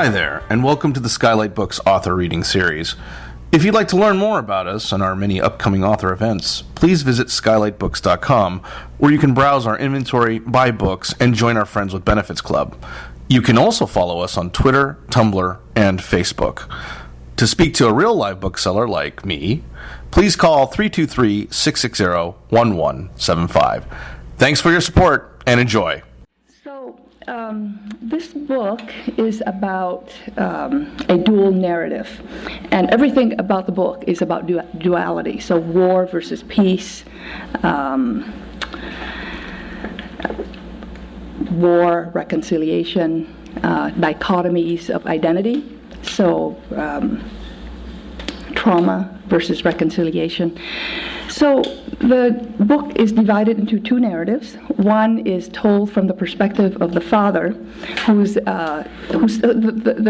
Hi there, and welcome to the Skylight Books author reading series. If you'd like to learn more about us and our many upcoming author events, please visit skylightbooks.com, where you can browse our inventory, buy books, and join our Friends with Benefits Club. You can also follow us on Twitter, Tumblr, and Facebook. To speak to a real live bookseller like me, please call 323-660-1175. Thanks for your support, and enjoy. This book is about a dual narrative, and everything about the book is about duality, so war versus peace, war, reconciliation, dichotomies of identity, so trauma versus reconciliation. So the book is divided into two narratives. One is told from the perspective of the father, the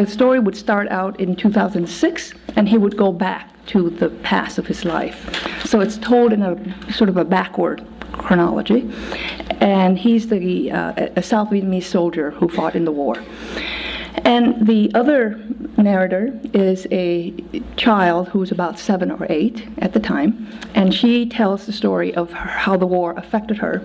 story would start out in 2006, and he would go back to the past of his life. So it's told in a sort of a backward chronology, and he's a South Vietnamese soldier who fought in the war. And the other narrator is a child who was about 7 or 8 at the time, and she tells the story of how the war affected her,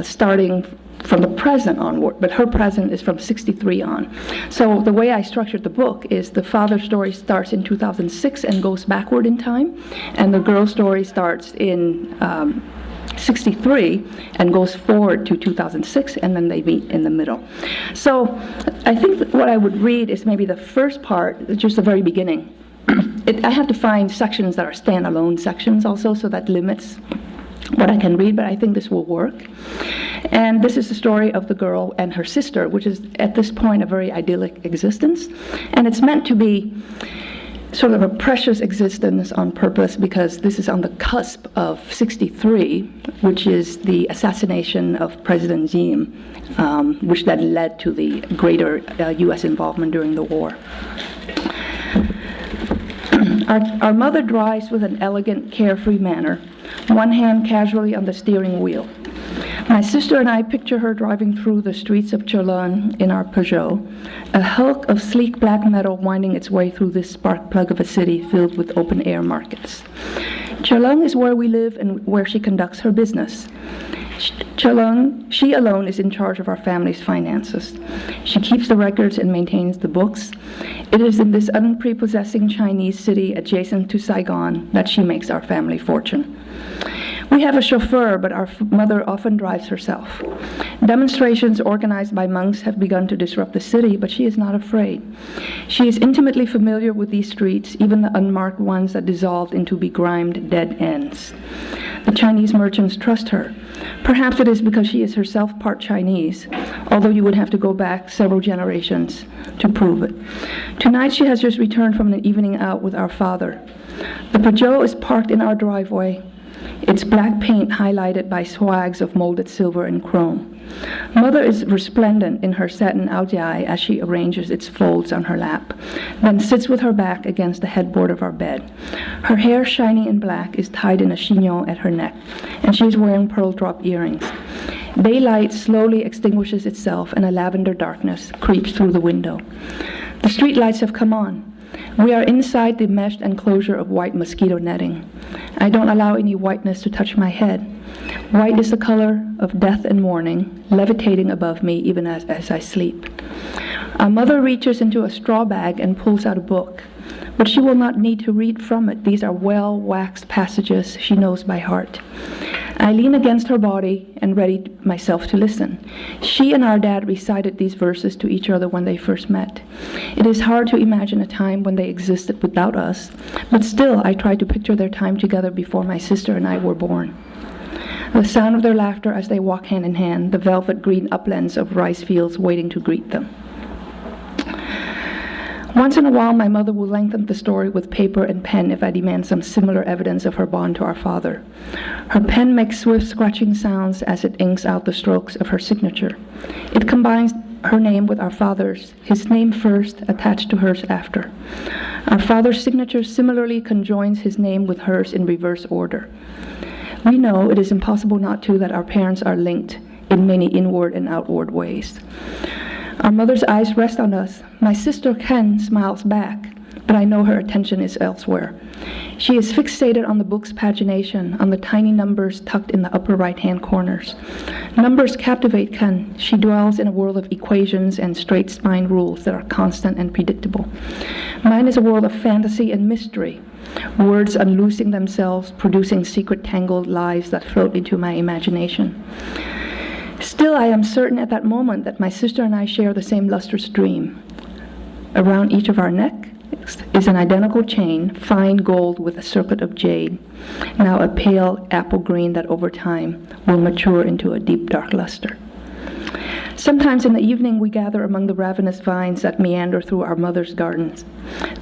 starting from the present onward, but her present is from 63 on. So the way I structured the book is the father's story starts in 2006 and goes backward in time, and the girl's story starts in 63 and goes forward to 2006, and then they meet in the middle. So I think that what I would read is maybe the first part, just the very beginning. I have to find sections that are standalone sections also, so that limits what I can read, but I think this will work. And this is the story of the girl and her sister, which is at this point a very idyllic existence, and it's meant to be sort of a precious existence on purpose, because this is on the cusp of 63, which is the assassination of President Minh, which then led to the greater US involvement during the war. Our mother drives with an elegant, carefree manner, one hand casually on the steering wheel. My sister and I picture her driving through the streets of Cholon in our Peugeot, a hulk of sleek black metal winding its way through this spark plug of a city filled with open-air markets. Cholon is where we live and where she conducts her business. Cholon, she alone is in charge of our family's finances. She keeps the records and maintains the books. It is in this unprepossessing Chinese city adjacent to Saigon that she makes our family fortune. We have a chauffeur, but our mother often drives herself. Demonstrations organized by monks have begun to disrupt the city, but she is not afraid. She is intimately familiar with these streets, even the unmarked ones that dissolved into begrimed dead ends. The Chinese merchants trust her. Perhaps it is because she is herself part Chinese, although you would have to go back several generations to prove it. Tonight she has just returned from an evening out with our father. The Peugeot is parked in our driveway, its black paint highlighted by swags of molded silver and chrome. Mother is resplendent in her satin aojiai as she arranges its folds on her lap, then sits with her back against the headboard of our bed. Her hair, shiny and black, is tied in a chignon at her neck, and she is wearing pearl drop earrings. Daylight slowly extinguishes itself, and a lavender darkness creeps through the window. The street lights have come on. We are inside the meshed enclosure of white mosquito netting. I don't allow any whiteness to touch my head. White is the color of death and mourning, levitating above me even as I sleep. Our mother reaches into a straw bag and pulls out a book, but she will not need to read from it. These are well-waxed passages she knows by heart. I lean against her body and ready myself to listen. She and our dad recited these verses to each other when they first met. It is hard to imagine a time when they existed without us, but still I try to picture their time together before my sister and I were born. The sound of their laughter as they walk hand in hand, the velvet green uplands of rice fields waiting to greet them. Once in a while, my mother will lengthen the story with paper and pen if I demand some similar evidence of her bond to our father. Her pen makes swift scratching sounds as it inks out the strokes of her signature. It combines her name with our father's, his name first, attached to hers after. Our father's signature similarly conjoins his name with hers in reverse order. We know it is impossible not to that our parents are linked in many inward and outward ways. Our mother's eyes rest on us. My sister Ken smiles back, but I know her attention is elsewhere. She is fixated on the book's pagination, on the tiny numbers tucked in the upper right-hand corners. Numbers captivate Ken. She dwells in a world of equations and straight-spine rules that are constant and predictable. Mine is a world of fantasy and mystery, words unloosing themselves, producing secret tangled lives that float into my imagination. Still, I am certain at that moment that my sister and I share the same lustrous dream. Around each of our neck is an identical chain, fine gold with a circlet of jade, now a pale apple green that over time will mature into a deep dark luster. Sometimes in the evening we gather among the ravenous vines that meander through our mother's gardens.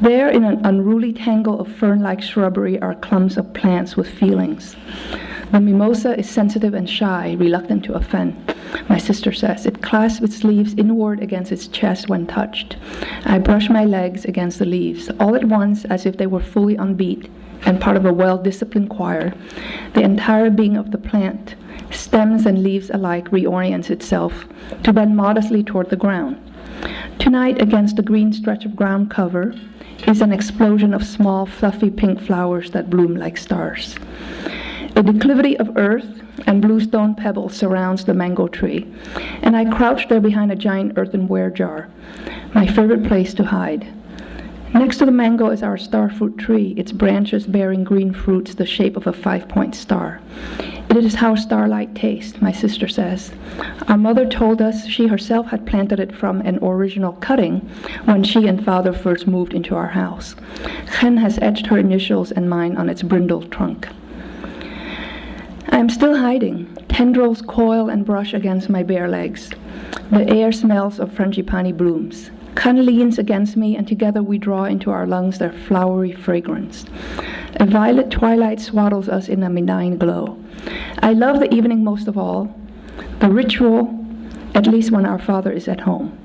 There, in an unruly tangle of fern-like shrubbery, are clumps of plants with feelings. The mimosa is sensitive and shy, reluctant to offend. My sister says it clasps its leaves inward against its chest when touched. I brush my legs against the leaves, all at once as if they were fully on beat and part of a well-disciplined choir. The entire being of the plant, stems and leaves alike, reorients itself to bend modestly toward the ground. Tonight, against the green stretch of ground cover, is an explosion of small, fluffy pink flowers that bloom like stars. A declivity of earth and bluestone pebbles surrounds the mango tree, and I crouch there behind a giant earthenware jar, my favorite place to hide. Next to the mango is our starfruit tree, its branches bearing green fruits the shape of a 5-point star. It is how starlight tastes, my sister says. Our mother told us she herself had planted it from an original cutting when she and father first moved into our house. Chen has etched her initials and mine on its brindled trunk. I am still hiding. Tendrils coil and brush against my bare legs. The air smells of frangipani blooms. Kan leans against me, and together we draw into our lungs their flowery fragrance. A violet twilight swaddles us in a benign glow. I love the evening most of all, the ritual, at least when our father is at home,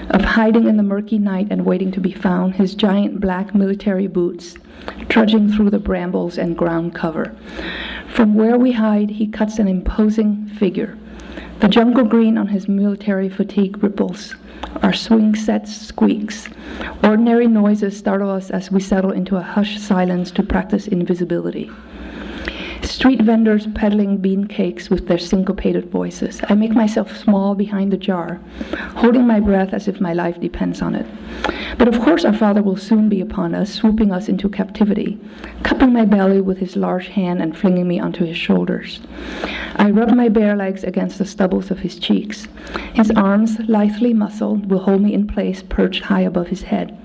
of hiding in the murky night and waiting to be found, his giant black military boots trudging through the brambles and ground cover. From where we hide, he cuts an imposing figure. The jungle green on his military fatigue ripples. Our swing sets squeaks. Ordinary noises startle us as we settle into a hushed silence to practice invisibility. Street vendors peddling bean cakes with their syncopated voices. I make myself small behind the jar, holding my breath as if my life depends on it. But of course our father will soon be upon us, swooping us into captivity, cupping my belly with his large hand and flinging me onto his shoulders. I rub my bare legs against the stubbles of his cheeks. His arms, lithely muscled, will hold me in place, perched high above his head.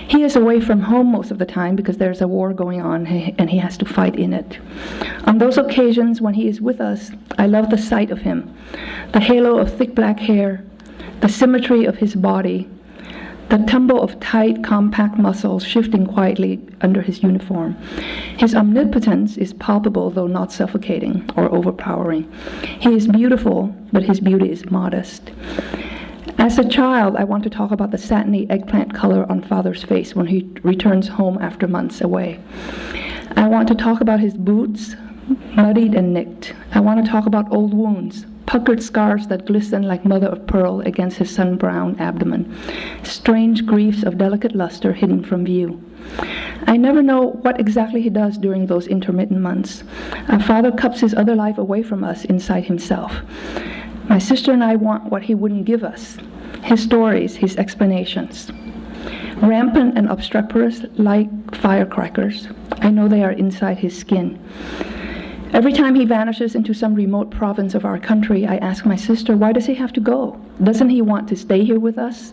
He is away from home most of the time because there's a war going on and he has to fight in it. On those occasions when he is with us, I love the sight of him, the halo of thick black hair, the symmetry of his body, the tumble of tight, compact muscles shifting quietly under his uniform. His omnipotence is palpable, though not suffocating or overpowering. He is beautiful, but his beauty is modest. As a child, I want to talk about the satiny eggplant color on father's face when he returns home after months away. I want to talk about his boots, muddied and nicked. I want to talk about old wounds, puckered scars that glisten like mother of pearl against his sun-brown abdomen, strange griefs of delicate luster hidden from view. I never know what exactly he does during those intermittent months. Our father cups his other life away from us inside himself. My sister and I want what he wouldn't give us, his stories, his explanations. Rampant and obstreperous like firecrackers, I know they are inside his skin. Every time he vanishes into some remote province of our country, I ask my sister, why does he have to go? Doesn't he want to stay here with us?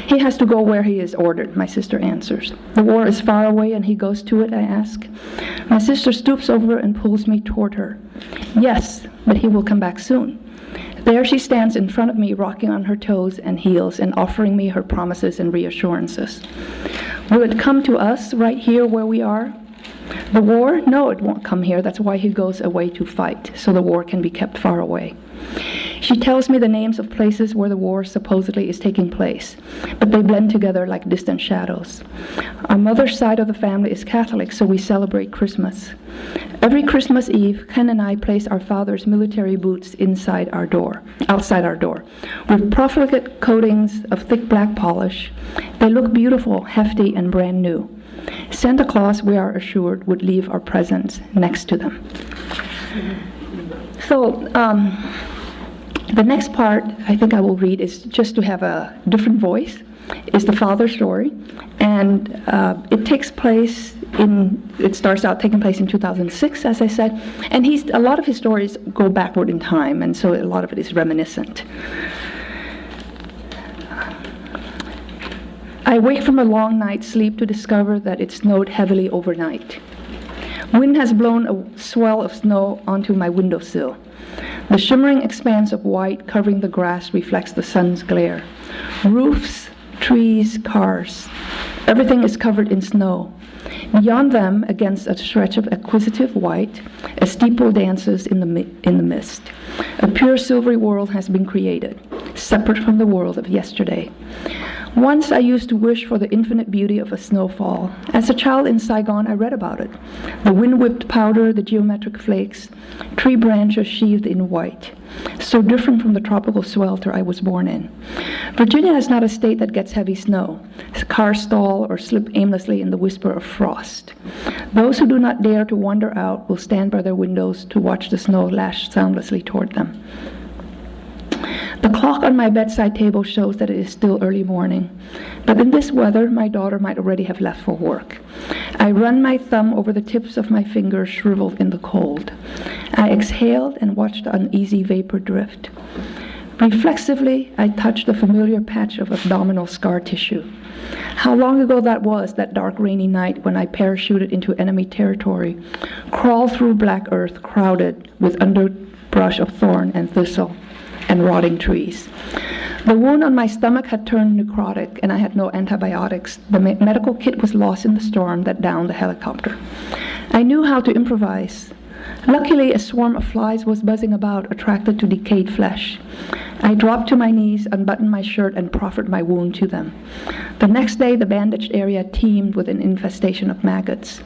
He has to go where he is ordered, my sister answers. The war is far away and he goes to it, I ask. My sister stoops over and pulls me toward her. Yes, but he will come back soon. There she stands in front of me, rocking on her toes and heels and offering me her promises and reassurances. Will it come to us right here where we are? The war? No, it won't come here. That's why he goes away to fight, so the war can be kept far away. She tells me the names of places where the war supposedly is taking place, but they blend together like distant shadows. Our mother's side of the family is Catholic, so we celebrate Christmas. Every Christmas Eve, Ken and I place our father's military boots outside our door, with profligate coatings of thick black polish. They look beautiful, hefty, and brand new. Santa Claus, we are assured, would leave our presents next to them. So, the next part I think I will read is just to have a different voice, is the father's story. And it takes place it starts out taking place in 2006, as I said. And a lot of his stories go backward in time, and so a lot of it is reminiscent. I wake from a long night's sleep to discover that it snowed heavily overnight. Wind has blown a swell of snow onto my windowsill. The shimmering expanse of white covering the grass reflects the sun's glare. Roofs, trees, cars, everything is covered in snow. Beyond them, against a stretch of acquisitive white, a steeple dances in the mist. A pure silvery world has been created, separate from the world of yesterday. Once I used to wish for the infinite beauty of a snowfall. As a child in Saigon, I read about it. The wind-whipped powder, the geometric flakes, tree branches sheathed in white. So different from the tropical swelter I was born in. Virginia is not a state that gets heavy snow. Cars stall or slip aimlessly in the whisper of frost. Those who do not dare to wander out will stand by their windows to watch the snow lash soundlessly toward them. The clock on my bedside table shows that it is still early morning. But in this weather, my daughter might already have left for work. I run my thumb over the tips of my fingers shriveled in the cold. I exhaled and watched the uneasy vapor drift. Reflexively, I touched the familiar patch of abdominal scar tissue. How long ago that was, that dark rainy night when I parachuted into enemy territory, crawled through black earth crowded with underbrush of thorn and thistle and rotting trees. The wound on my stomach had turned necrotic, and I had no antibiotics. The medical kit was lost in the storm that downed the helicopter. I knew how to improvise. Luckily, a swarm of flies was buzzing about, attracted to decayed flesh. I dropped to my knees, unbuttoned my shirt, and proffered my wound to them. The next day, the bandaged area teemed with an infestation of maggots.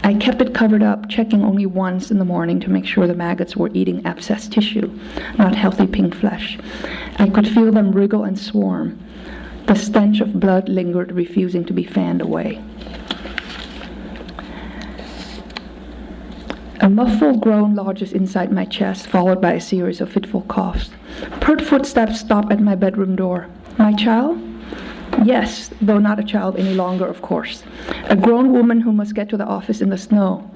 I kept it covered up, checking only once in the morning to make sure the maggots were eating abscess tissue, not healthy pink flesh. I could feel them wriggle and swarm. The stench of blood lingered, refusing to be fanned away. A muffled groan lodges inside my chest, followed by a series of fitful coughs. Pert footsteps stop at my bedroom door. My child? Yes, though not a child any longer, of course. A grown woman who must get to the office in the snow.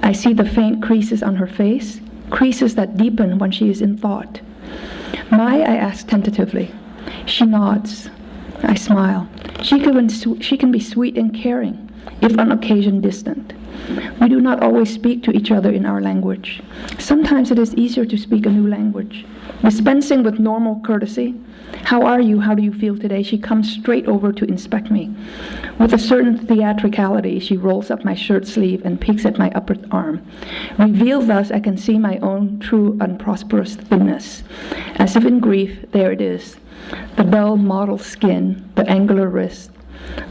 I see the faint creases on her face, creases that deepen when she is in thought. I ask tentatively. She nods. I smile. She can be sweet and caring, if on occasion distant. We do not always speak to each other in our language. Sometimes it is easier to speak a new language. Dispensing with normal courtesy, "How are you? How do you feel today?" she comes straight over to inspect me. With a certain theatricality, she rolls up my shirt sleeve and peeks at my upper arm. Revealed thus, I can see my own true unprosperous thinness. As if in grief, there it is. The dull mottled skin, the angular wrist,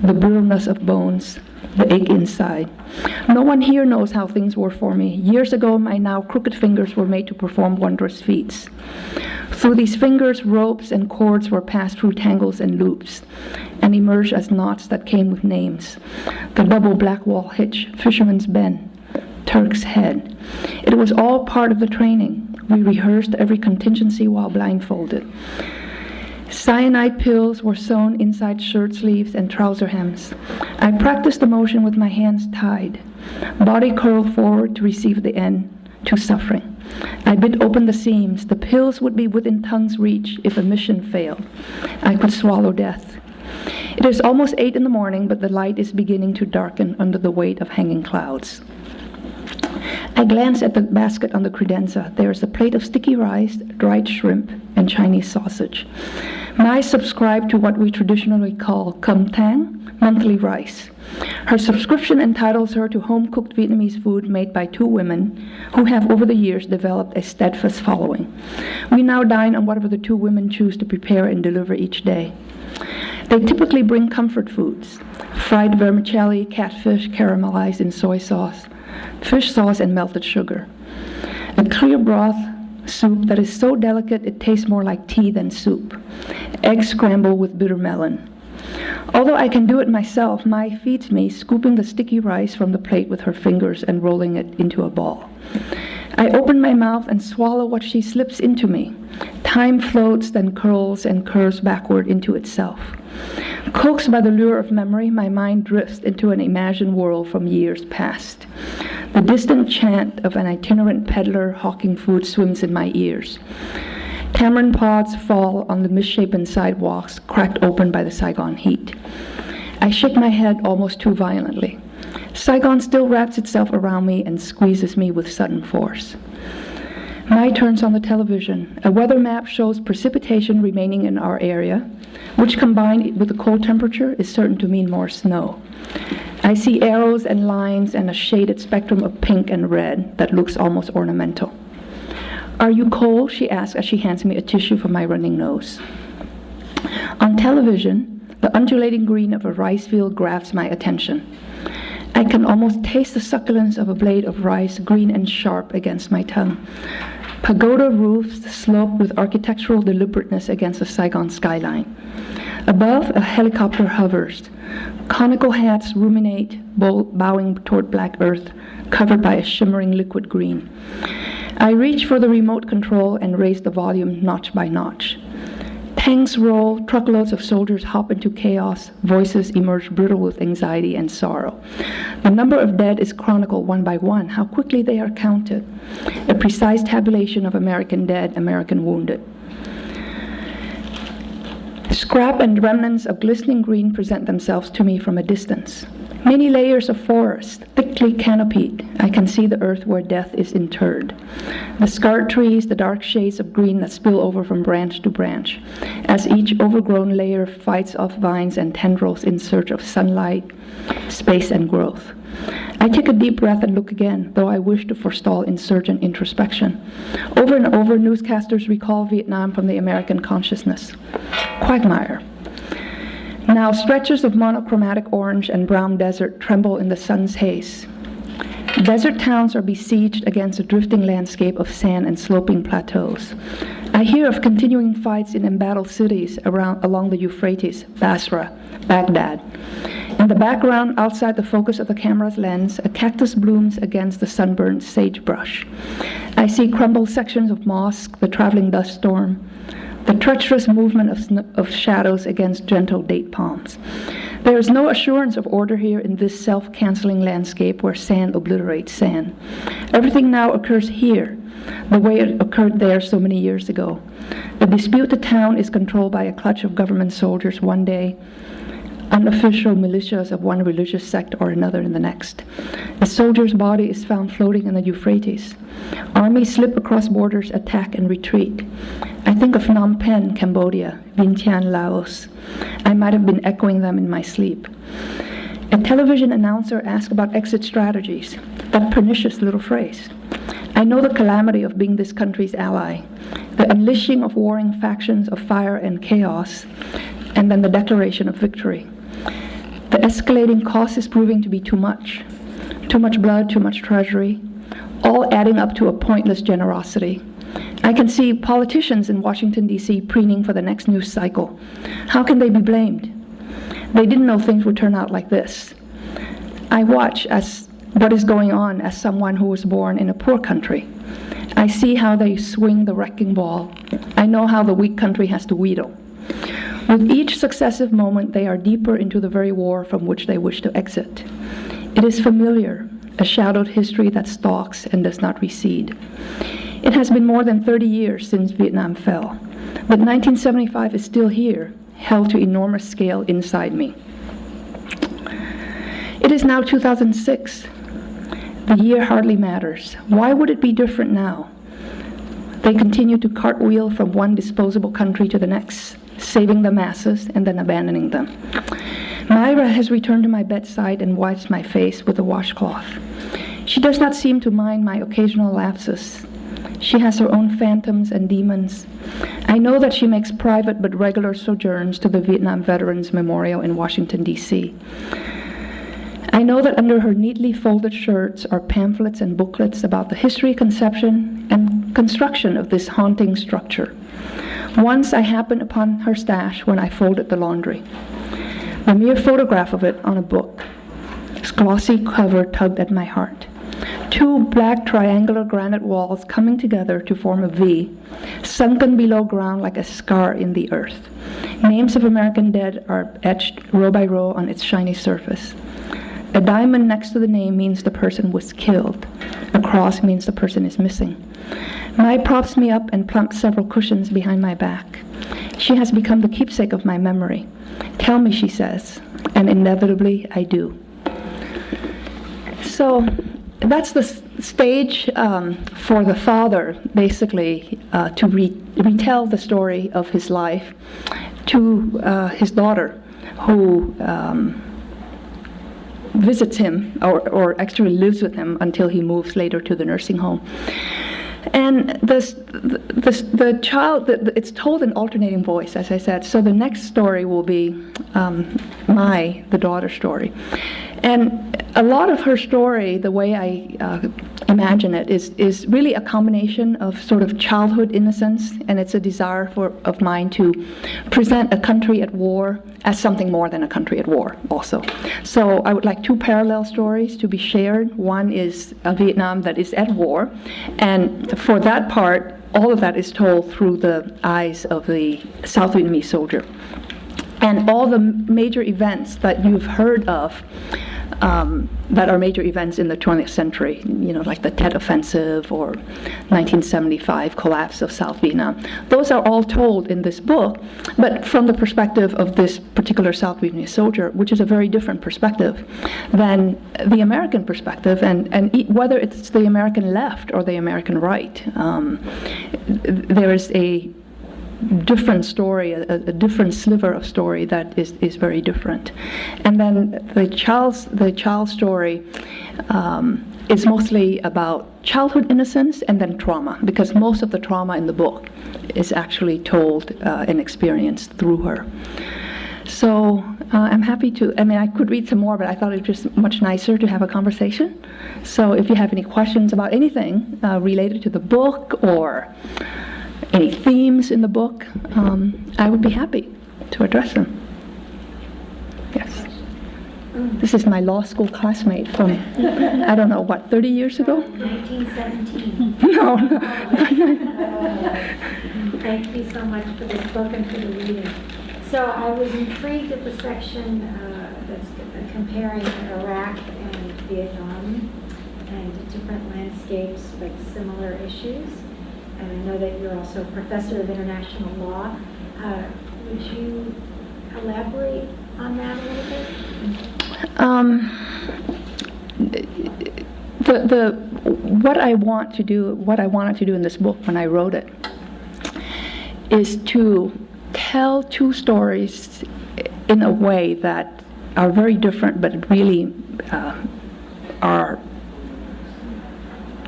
the brittleness of bones, the ache inside. No one here knows how things were for me. Years ago, my now crooked fingers were made to perform wondrous feats. Through these fingers, ropes and cords were passed through tangles and loops, and emerged as knots that came with names. The double black wall hitch, fisherman's bend, Turk's head. It was all part of the training. We rehearsed every contingency while blindfolded. Cyanide pills were sewn inside shirt sleeves and trouser hems. I practiced the motion with my hands tied. Body curled forward to receive the end to suffering. I bit open the seams. The pills would be within tongue's reach if a mission failed. I could swallow death. It is almost 8 in the morning, but the light is beginning to darken under the weight of hanging clouds. I glance at the basket on the credenza. There is a plate of sticky rice, dried shrimp, and Chinese sausage. Mai subscribed to what we traditionally call cơm tháng, monthly rice. Her subscription entitles her to home-cooked Vietnamese food made by two women who have over the years developed a steadfast following. We now dine on whatever the two women choose to prepare and deliver each day. They typically bring comfort foods: fried vermicelli, catfish caramelized in soy sauce, fish sauce, and melted sugar. A clear broth soup that is so delicate it tastes more like tea than soup. Eggs scrambled with bitter melon. Although I can do it myself, Mai feeds me, scooping the sticky rice from the plate with her fingers and rolling it into a ball. I open my mouth and swallow what she slips into me. Time floats, then curls and curves backward into itself. Coaxed by the lure of memory, my mind drifts into an imagined world from years past. The distant chant of an itinerant peddler hawking food swims in my ears. Tamarind pods fall on the misshapen sidewalks, cracked open by the Saigon heat. I shake my head almost too violently. Saigon still wraps itself around me and squeezes me with sudden force. Mai turns on the television. A weather map shows precipitation remaining in our area, which combined with the cold temperature is certain to mean more snow. I see arrows and lines and a shaded spectrum of pink and red that looks almost ornamental. "Are you cold?" she asks as she hands me a tissue for my running nose. On television, the undulating green of a rice field grabs my attention. I can almost taste the succulence of a blade of rice, green and sharp, against my tongue. Pagoda roofs slope with architectural deliberateness against the Saigon skyline. Above, a helicopter hovers. Conical hats ruminate, bowing toward black earth, covered by a shimmering liquid green. I reach for the remote control and raise the volume notch by notch. Tanks roll, truckloads of soldiers hop into chaos, voices emerge brittle with anxiety and sorrow. The number of dead is chronicled one by one, how quickly they are counted. A precise tabulation of American dead, American wounded. Scrap and remnants of glistening green present themselves to me from a distance. Many layers of forest, thickly canopied. I can see the earth where death is interred. The scarred trees, the dark shades of green that spill over from branch to branch, as each overgrown layer fights off vines and tendrils in search of sunlight, space, and growth. I take a deep breath and look again, though I wish to forestall insurgent introspection. Over and over, newscasters recall Vietnam from the American consciousness. Quagmire. Now stretches of monochromatic orange and brown desert tremble in the sun's haze. Desert towns are besieged against a drifting landscape of sand and sloping plateaus. I hear of continuing fights in embattled cities along the Euphrates, Basra, Baghdad. In the background, outside the focus of the camera's lens, a cactus blooms against the sunburned sagebrush. I see crumbled sections of mosque, the traveling dust storm, the treacherous movement of shadows against gentle date palms. There is no assurance of order here in this self-canceling landscape where sand obliterates sand. Everything now occurs here, the way it occurred there so many years ago. The disputed town is controlled by a clutch of government soldiers one day, unofficial militias of one religious sect or another in the next. A soldier's body is found floating in the Euphrates. Armies slip across borders, attack and retreat. I think of Phnom Penh, Cambodia, Vientiane, Laos. I might have been echoing them in my sleep. A television announcer asked about exit strategies, that pernicious little phrase. I know the calamity of being this country's ally, the unleashing of warring factions of fire and chaos, and then the declaration of victory. The escalating cost is proving to be too much. Too much blood, too much treasury, all adding up to a pointless generosity. I can see politicians in Washington, D.C. preening for the next news cycle. How can they be blamed? They didn't know things would turn out like this. I watch as what is going on as someone who was born in a poor country. I see how they swing the wrecking ball. I know how the weak country has to wheedle. With each successive moment, they are deeper into the very war from which they wish to exit. It is familiar, a shadowed history that stalks and does not recede. It has been more than 30 years since Vietnam fell, but 1975 is still here, held to enormous scale inside me. It is now 2006. The year hardly matters. Why would it be different now? They continue to cartwheel from one disposable country to the next, saving the masses and then abandoning them. Myra has returned to my bedside and wipes my face with a washcloth. She does not seem to mind my occasional lapses. She has her own phantoms and demons. I know that she makes private but regular sojourns to the Vietnam Veterans Memorial in Washington, D.C. I know that under her neatly folded shirts are pamphlets and booklets about the history, conception, and construction of this haunting structure. Once I happened upon her stash when I folded the laundry. The mere photograph of it on a book, its glossy cover tugged at my heart. Two black triangular granite walls coming together to form a V, sunken below ground like a scar in the earth. Names of American dead are etched row by row on its shiny surface. A diamond next to the name means the person was killed. A cross means the person is missing. Mai props me up and plumps several cushions behind my back. She has become the keepsake of my memory. Tell me, she says, and inevitably I do. So that's the stage for the father, basically, to retell the story of his life to his daughter, who visits him, or actually lives with him until he moves later to the nursing home. And the child, it's told in alternating voice, as I said. So the next story will be Mai, the daughter's story. And a lot of her story, the way I imagine it, is really a combination of sort of childhood innocence, and it's a desire of mine to present a country at war as something more than a country at war also. So I would like two parallel stories to be shared. One is a Vietnam that is at war, and for that part, all of that is told through the eyes of the South Vietnamese soldier. And all the major events that you've heard of that are major events in the 20th century, like the Tet Offensive or 1975 collapse of South Vietnam. Those are all told in this book, but from the perspective of this particular South Vietnamese soldier, which is a very different perspective than the American perspective, and whether it's the American left or the American right. There is a different story, a different sliver of story that is very different. And then the child story is mostly about childhood innocence and then trauma, because most of the trauma in the book is actually told and experienced through her. So I'm happy to, I could read some more, but I thought it was just much nicer to have a conversation. So if you have any questions about anything related to the book or any themes in the book, I would be happy to address them. Yes. This is my law school classmate from, 30 years ago? 1917. No. Thank you so much for this book and for the reading. So I was intrigued at the section that's comparing Iraq and Vietnam and different landscapes, like similar issues. And I know that you're also a professor of international law. Would you elaborate on that a little bit? What I wanted to do in this book when I wrote it is to tell two stories in a way that are very different, but really are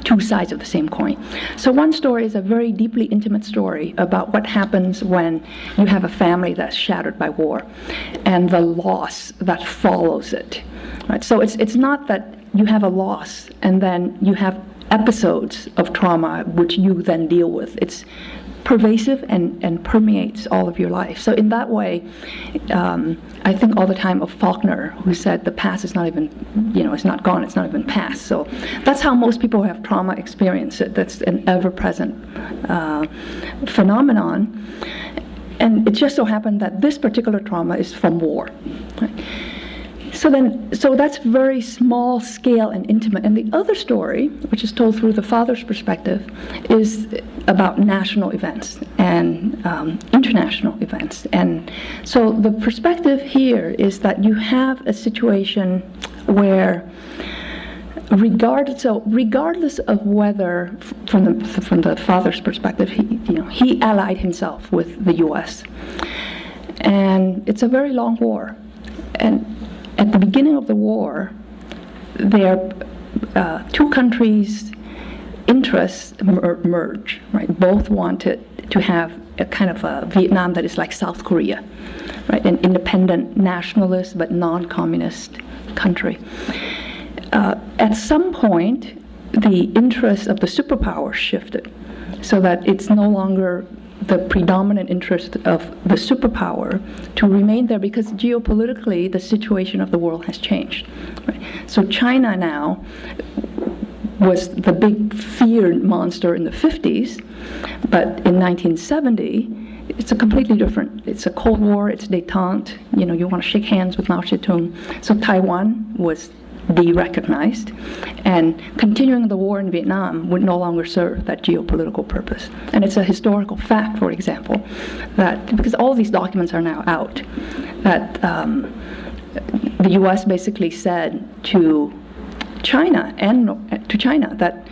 two sides of the same coin. So one story is a very deeply intimate story about what happens when you have a family that's shattered by war and the loss that follows it. Right? So it's not that you have a loss and then you have episodes of trauma which you then deal with. It's pervasive and permeates all of your life. So in that way, I think all the time of Faulkner, who said the past is not even, it's not gone, it's not even past. So that's how most people who have trauma experience it. That's an ever-present phenomenon. And it just so happened that this particular trauma is from war. Right? So that's very small scale and intimate. And the other story, which is told through the father's perspective, is about national events and international events. And so the perspective here is that you have a situation where regardless of whether, from the father's perspective, he allied himself with the U.S. And it's a very long war. And at the beginning of the war, their two countries' interests merge. Right, both wanted to have a kind of a Vietnam that is like South Korea, right, an independent, nationalist but non-communist country. At some point, the interests of the superpowers shifted, so that it's no longer the predominant interest of the superpower to remain there, because geopolitically the situation of the world has changed. Right? So China now was the big feared monster in the 50s, but in 1970, it's a completely different. It's a Cold War, it's détente, you want to shake hands with Mao Zedong. So Taiwan was de-recognized, and continuing the war in Vietnam would no longer serve that geopolitical purpose. And it's a historical fact, for example, that, because all these documents are now out, that the U.S. basically said to China that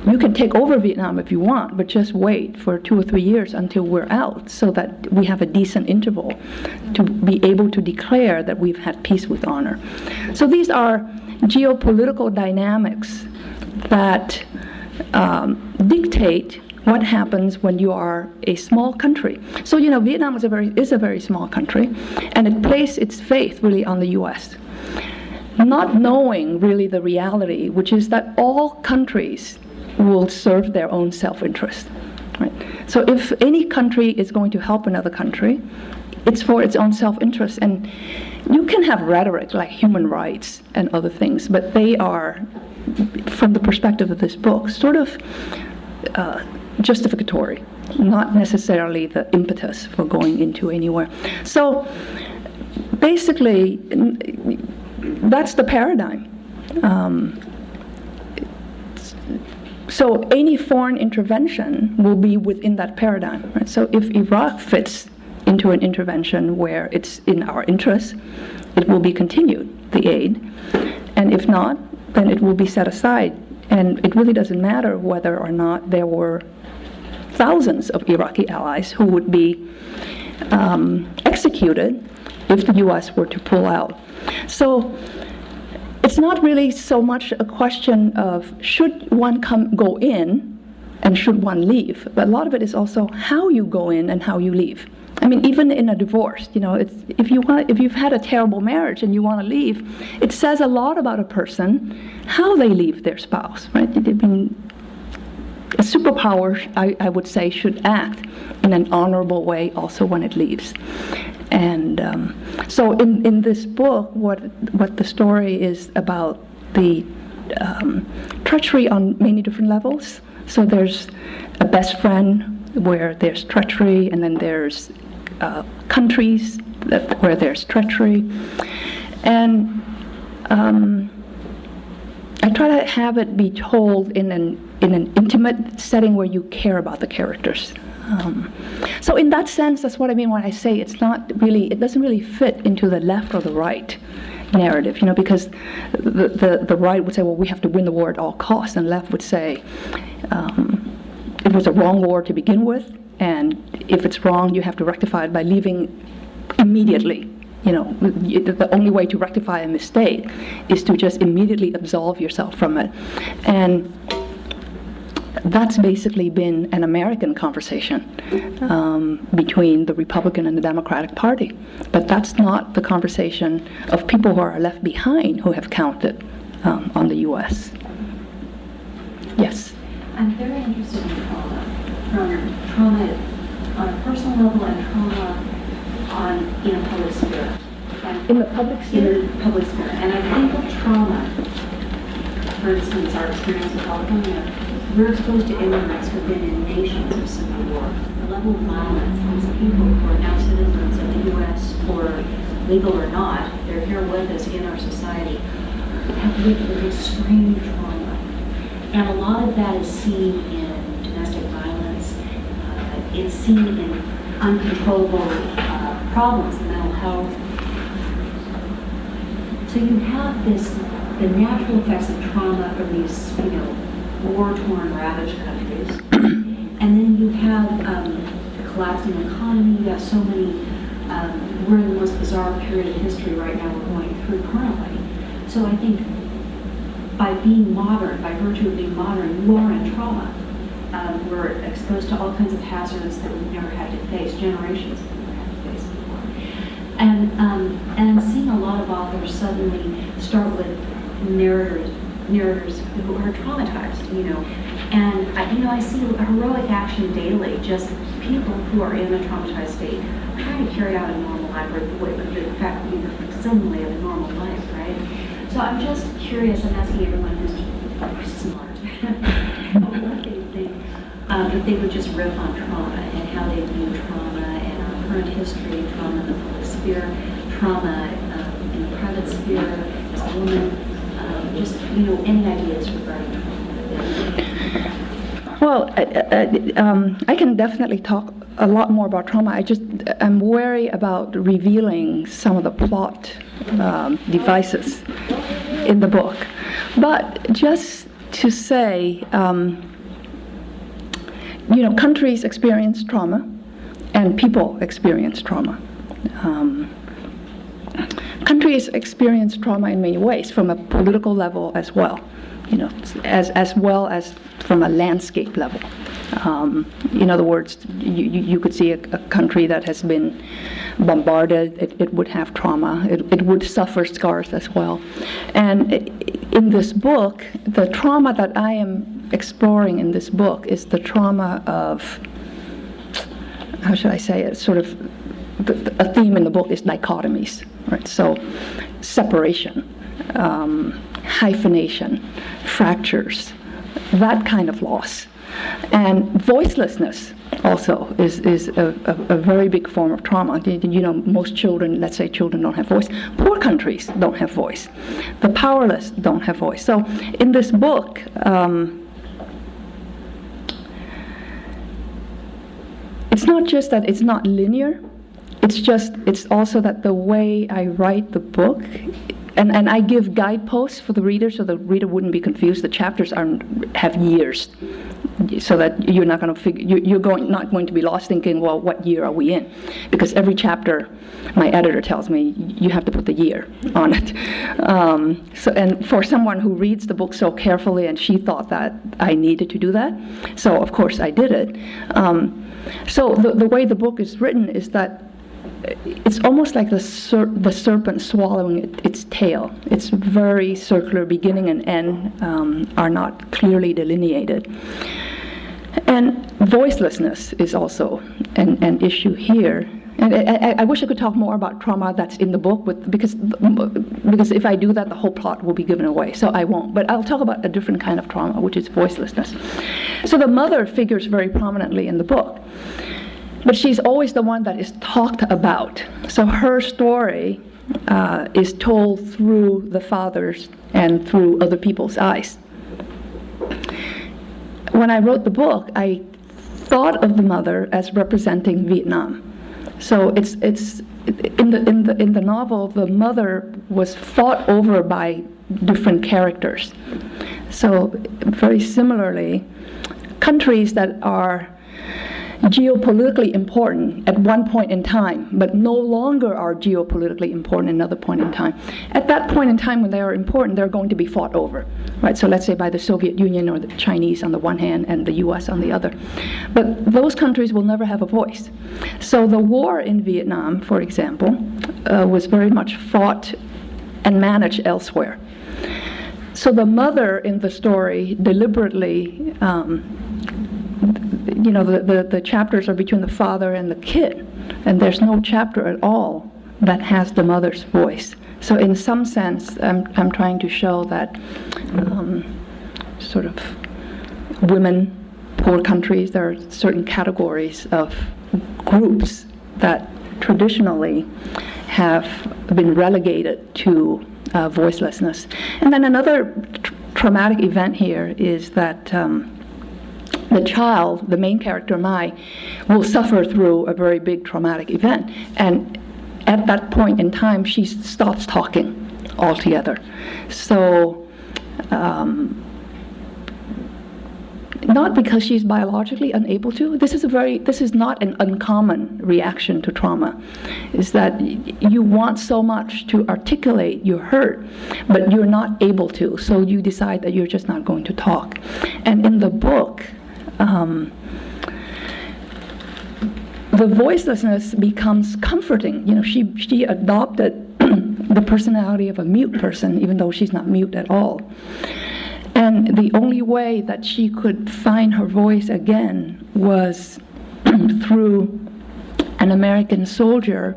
you can take over Vietnam if you want, but just wait for 2 or 3 years until we're out, so that we have a decent interval to be able to declare that we've had peace with honor. So these are geopolitical dynamics that dictate what happens when you are a small country. So Vietnam is a very small country, and it placed its faith really on the U.S., not knowing really the reality, which is that all countries will serve their own self-interest. Right? So if any country is going to help another country, it's for its own self-interest. And you can have rhetoric like human rights and other things, but they are, from the perspective of this book, sort of justificatory, not necessarily the impetus for going into anywhere. So basically, that's the paradigm. So any foreign intervention will be within that paradigm. Right? So if Iraq fits into an intervention where it's in our interest, it will be continued, the aid. And if not, then it will be set aside. And it really doesn't matter whether or not there were thousands of Iraqi allies who would be executed if the U.S. were to pull out. So it's not really so much a question of should one go in and should one leave, but a lot of it is also how you go in and how you leave. I mean, even in a divorce, if you've had a terrible marriage and you want to leave, it says a lot about a person how they leave their spouse, right? I mean, a superpower, I would say, should act in an honorable way also when it leaves. And so in this book, what the story is about, the treachery on many different levels. So there's a best friend where there's treachery, and then there's countries where there's treachery. And I try to have it be told in an intimate setting where you care about the characters. So in that sense, that's what I mean when I say it doesn't really fit into the left or the right narrative, because the right would say, well, we have to win the war at all costs, and the left would say it was a wrong war to begin with, and if it's wrong, you have to rectify it by leaving immediately. The only way to rectify a mistake is to just immediately absolve yourself from it. And that's basically been an American conversation between the Republican and the Democratic Party. But that's not the conversation of people who are left behind who have counted on the U.S. Yes? I'm very interested in trauma, from trauma on a personal level and trauma in a public sphere. In the public sphere? In the public sphere. And I think of trauma, for instance, our experience with California. We're exposed to immigrants who've been in nations of civil war. The level of violence, these people who are now citizens of the U.S., or legal or not, they're here with us in our society, have lived with extreme trauma. And a lot of that is seen in domestic violence. It's seen in uncontrollable problems, mental health. So you have the natural effects of trauma from these, war-torn, ravaged countries. And then you have a collapsing economy. You have so many, we're in the most bizarre period of history right now we're going through currently. So I think by being modern, by virtue of being modern, you are in trauma. We're exposed to all kinds of hazards that we've never had to face, generations have never had to face before. And I'm seeing a lot of authors suddenly start with narrators who are traumatized, And I see a heroic action daily, just people who are in a traumatized state trying to carry out a normal life, or the fact that you suddenly have a normal life, right? So I'm just curious, I'm asking everyone who's smart, what they think, if they would just riff on trauma and how they view trauma and our current history, trauma in the public sphere, trauma in the private sphere, as a woman, just, any ideas regarding trauma. Well, I can definitely talk a lot more about trauma. I'm wary about revealing some of the plot devices in the book. But just to say, countries experience trauma and people experience trauma. Countries experience trauma in many ways, from a political level as well, as well as from a landscape level. In other words, you could see a country that has been bombarded, it would have trauma, it would suffer scars as well. And in this book, the trauma that I am exploring in this book is the trauma of, how should I say it, sort of, a theme in the book is dichotomies, right? So separation, hyphenation, fractures, that kind of loss. And voicelessness also is a very big form of trauma. Most children, let's say children don't have voice. Poor countries don't have voice. The powerless don't have voice. So in this book, it's not just that it's not linear, it's also that the way I write the book, and I give guideposts for the reader so the reader wouldn't be confused. The chapters have years, so that you're not going to not going to be lost thinking, well, what year are we in? Because every chapter, my editor tells me you have to put the year on it. And for someone who reads the book so carefully, and she thought that I needed to do that, so of course I did it. So the way the book is written is that it's almost like the serpent swallowing its tail. It's very circular. Beginning and end are not clearly delineated. And voicelessness is also an issue here. And I wish I could talk more about trauma that's in the book, because if I do that, the whole plot will be given away. So I won't. But I'll talk about a different kind of trauma, which is voicelessness. So the mother figures very prominently in the book. But she's always the one that is talked about. So her story is told through the father's and through other people's eyes. When I wrote the book, I thought of the mother as representing Vietnam. So it's in the novel, the mother was fought over by different characters. So very similarly, countries that are geopolitically important at one point in time, but no longer are geopolitically important at another point in time. At that point in time when they are important, they're going to be fought over, right? So let's say by the Soviet Union or the Chinese on the one hand and the US on the other. But those countries will never have a voice. So the war in Vietnam, for example, was very much fought and managed elsewhere. So the mother in the story deliberately the chapters are between the father and the kid, and there's no chapter at all that has the mother's voice. So in some sense, I'm trying to show that sort of women, poor countries, there are certain categories of groups that traditionally have been relegated to voicelessness. And then another traumatic event here is that the child, the main character, Mai, will suffer through a very big traumatic event. And at that point in time, she stops talking altogether. So not because she's biologically unable to. This is not an uncommon reaction to trauma. Is that you want so much to articulate your hurt, but you're not able to. So you decide that you're just not going to talk. And in the book, the voicelessness becomes comforting. You know, she adopted the personality of a mute person, even though she's not mute at all. And the only way that she could find her voice again was through an American soldier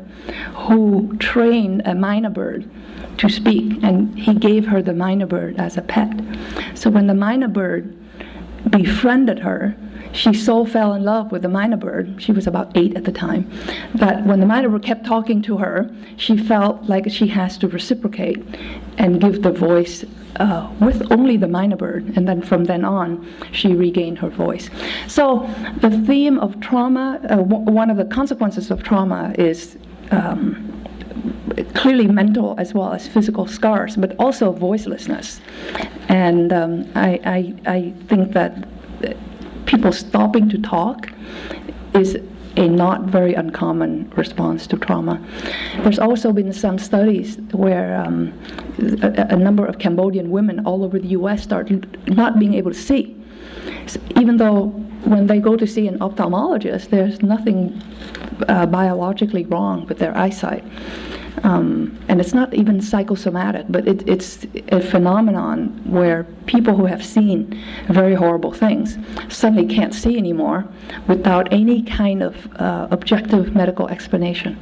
who trained a mynah bird to speak, and he gave her the mynah bird as a pet. So when the mynah bird befriended her, she so fell in love with the mynah bird, she was about 8 at the time, that when the mynah bird kept talking to her, she felt like she has to reciprocate and give the voice with only the mynah bird, and then from then on, she regained her voice. So the theme of trauma, one of the consequences of trauma is clearly mental as well as physical scars, but also voicelessness. And I think that people stopping to talk is a not very uncommon response to trauma. There's also been some studies where a number of Cambodian women all over the US start not being able to see. So even though when they go to see an ophthalmologist, there's nothing biologically wrong with their eyesight. And it's not even psychosomatic, but it's a phenomenon where people who have seen very horrible things suddenly can't see anymore without any kind of objective medical explanation.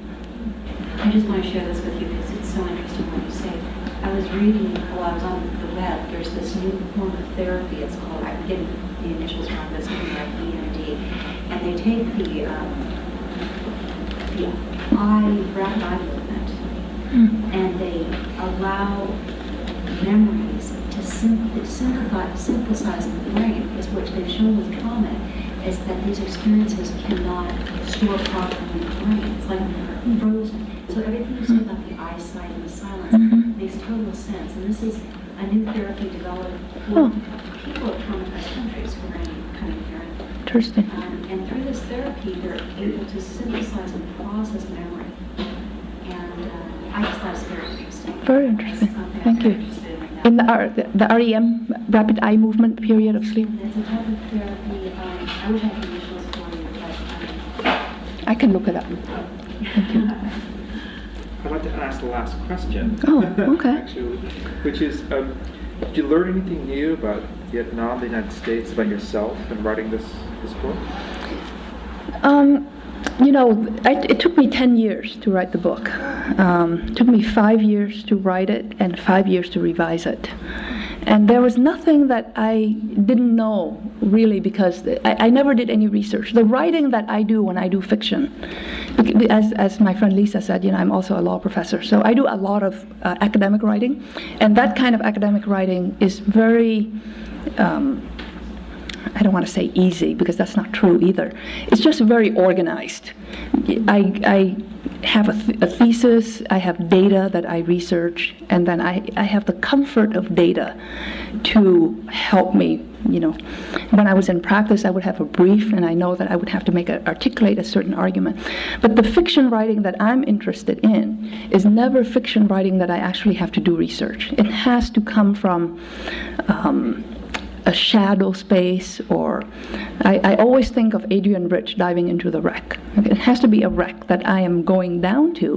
I just want to share this with you because it's so interesting what you say. I was reading while I was on the web, there's this new form of therapy. It's called, I forget the initials wrong, but it's something like EMD. And they take the rapid eye movement, and they allow memories to synthesize in the brain, because what they've shown with trauma is that these experiences cannot store properly in the brain. It's like frozen. So everything you said about the eyesight and the silence makes total sense. And this is a new therapy developed for people of traumatized countries who are in kind of parent. Interesting. And through this therapy, they're able to synthesize and process memory. And I just thought it was very interesting. Very interesting. Thank you. In the REM, rapid eye movement period of sleep. It's a type of therapy. I wish I had the initials for you, but I can look it up. Thank you. I'd like to ask the last question. Oh, okay. Actually, which is, did you learn anything new about Vietnam, the United States, about yourself in writing this book? You know, it took me 10 years to write the book. It took me 5 years to write it and 5 years to revise it. And there was nothing that I didn't know, really, because I never did any research. The writing that I do when I do fiction, as my friend Lisa said, you know, I'm also a law professor, so I do a lot of academic writing, and that kind of academic writing is very, I don't want to say easy, because that's not true either. It's just very organized. I have a thesis, I have data that I research, and then I have the comfort of data to help me. You know, when I was in practice, I would have a brief, and I know that I would have to articulate a certain argument. But the fiction writing that I'm interested in is never fiction writing that I actually have to do research. It has to come from a shadow space, or I always think of Adrian Rich diving into the wreck. It has to be a wreck that I am going down to.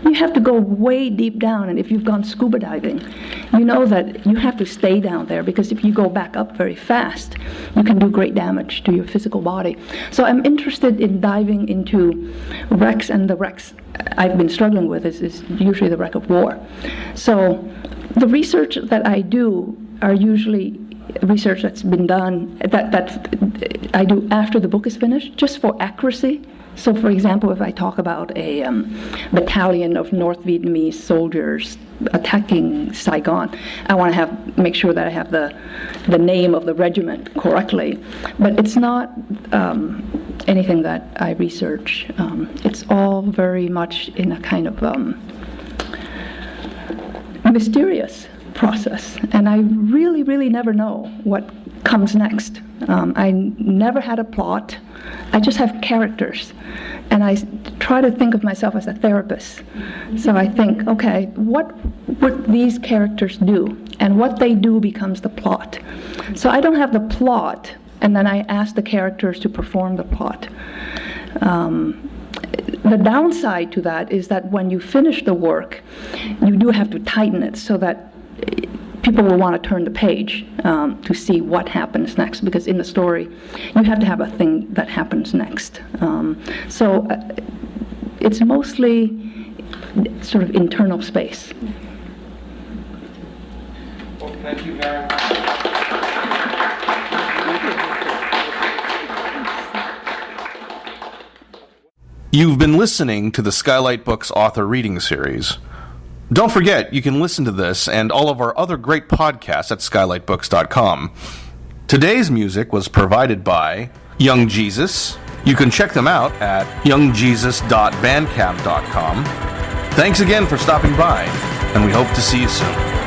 You have to go way deep down, and if you've gone scuba diving, you know that you have to stay down there, because if you go back up very fast, you can do great damage to your physical body. So I'm interested in diving into wrecks, and the wrecks I've been struggling with is usually the wreck of war. So the research that I do are usually research that's been done, that I do after the book is finished, just for accuracy. So, for example, if I talk about a battalion of North Vietnamese soldiers attacking Saigon, I want to make sure that I have the name of the regiment correctly. But it's not anything that I research. It's all very much in a kind of mysterious process, and I really, really never know what comes next. I never had a plot. I just have characters, and I try to think of myself as a therapist. So I think, okay, what would these characters do? And what they do becomes the plot. So I don't have the plot, and then I ask the characters to perform the plot. The downside to that is that when you finish the work, you do have to tighten it so that people will want to turn the page to see what happens next, because in the story, you have to have a thing that happens next. So it's mostly sort of internal space. Well, thank you very much. You've been listening to the Skylight Books author reading series. Don't forget, you can listen to this and all of our other great podcasts at skylightbooks.com. Today's music was provided by Young Jesus. You can check them out at youngjesus.bandcamp.com. Thanks again for stopping by, and we hope to see you soon.